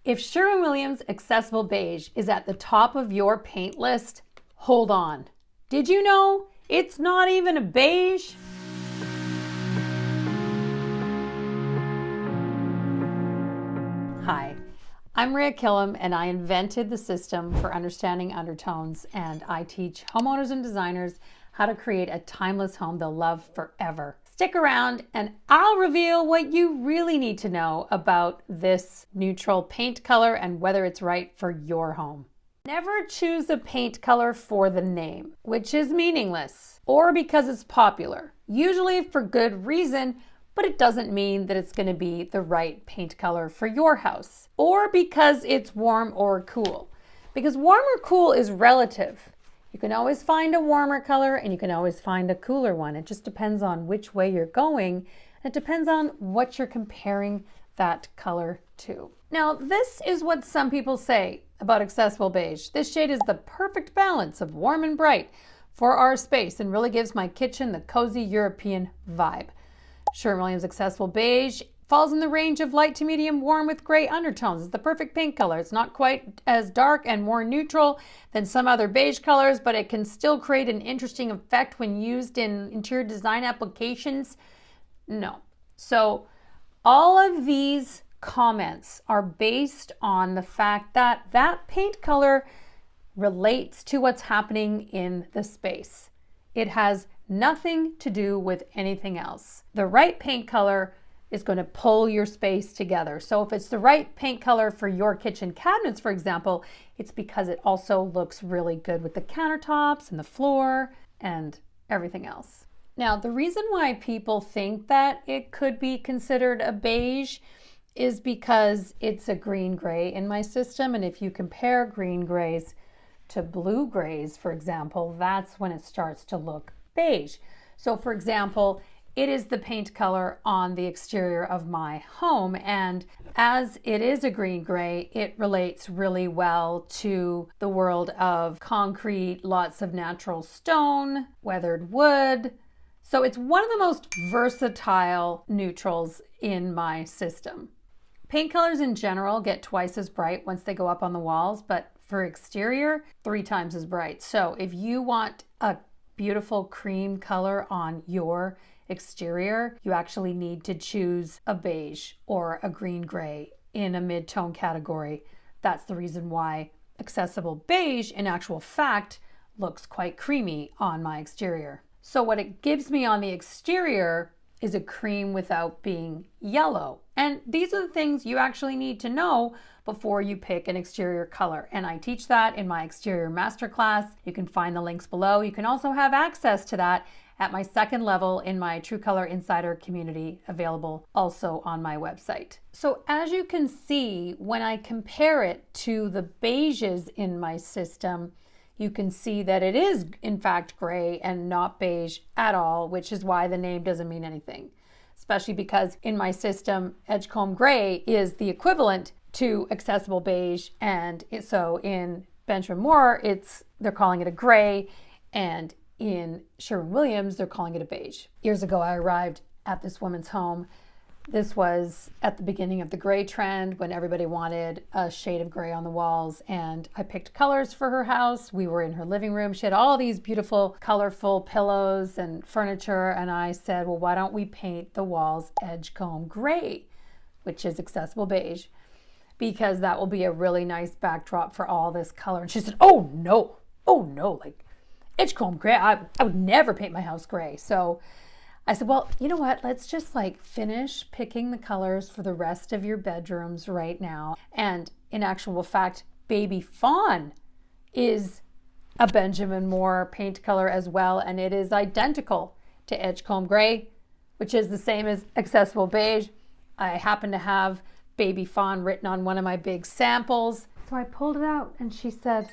If Sherwin Williams Accessible Beige is at the top of your paint list, hold on. Did you know it's not even a beige? Hi, I'm Killam, and I invented the system for understanding undertones, and I teach homeowners and designers how to create a timeless home they'll love forever. Stick around and I'll reveal what you really need to know about this neutral paint color and whether it's right for your home. Never choose a paint color for the name, which is meaningless, or because it's popular, usually for good reason, but it doesn't mean that it's going to be the right paint color for your house, or because it's warm or cool. Because warm or cool is relative. You can always find a warmer color and you can always find a cooler one. It just depends on which way you're going. It depends on what you're comparing that color to. Now, this is what some people say about Accessible Beige. This shade is the perfect balance of warm and bright for our space and really gives my kitchen the cozy European vibe. Sherwin Williams Accessible Beige falls in the range of light to medium warm with gray undertones. It's the perfect paint color. It's not quite as dark and more neutral than some other beige colors, but it can still create an interesting effect when used in interior design applications. No. So all of these comments are based on the fact that that paint color relates to what's happening in the space. It has nothing to do with anything else. The right paint color is going to pull your space together. So if it's the right paint color for your kitchen cabinets, for example, it's because it also looks really good with the countertops and the floor and everything else. Now, the reason why people think that it could be considered a beige is because it's a green gray in my system. And if you compare green grays to blue grays, for example, that's when it starts to look beige. So for example, it is the paint color on the exterior of my home, and as it is a green gray, it relates really well to the world of concrete, lots of natural stone, weathered wood. So it's one of the most versatile neutrals in my system. Paint colors in general get twice as bright once they go up on the walls, but for exterior, 3 times as bright. So if you want a beautiful cream color on your exterior, you actually need to choose a beige or a green gray in a mid-tone category. That's the reason why Accessible Beige in actual fact looks quite creamy on my exterior. So what it gives me on the exterior is a cream without being yellow. And these are the things you actually need to know before you pick an exterior color. And I teach that in my exterior masterclass. You can find the links below. You can also have access to that at my second level in my True Color Insider community, available also on my website. So as you can see, when I compare it to the beiges in my system, you can see that it is in fact gray and not beige at all, which is why the name doesn't mean anything. Especially because in my system, Edgecomb Gray is the equivalent to Accessible Beige, and so in Benjamin Moore, they're calling it a gray, and in Sherwin Williams, they're calling it a beige. Years ago, I arrived at this woman's home. This was at the beginning of the gray trend when everybody wanted a shade of gray on the walls, and I picked colors for her house. We were in her living room. She had all these beautiful, colorful pillows and furniture, and I said, well, why don't we paint the walls Edgecomb Gray, which is Accessible Beige, because that will be a really nice backdrop for all this color. And she said, oh no, like Edgecomb Gray, I would never paint my house gray. So I said, well, you know what? Let's just finish picking the colors for the rest of your bedrooms right now. And in actual fact, Baby Fawn is a Benjamin Moore paint color as well. And it is identical to Edgecomb Gray, which is the same as Accessible Beige. I happen to have Baby Fawn written on one of my big samples. So I pulled it out and she said,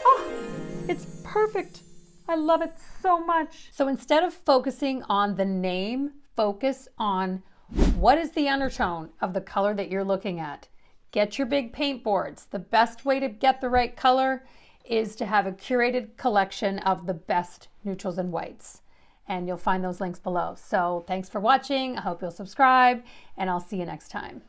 oh, it's perfect. I love it so much. So instead of focusing on the name, focus on what is the undertone of the color that you're looking at. Get your big paint boards. The best way to get the right color is to have a curated collection of the best neutrals and whites. And you'll find those links below. So thanks for watching. I hope you'll subscribe, and I'll see you next time.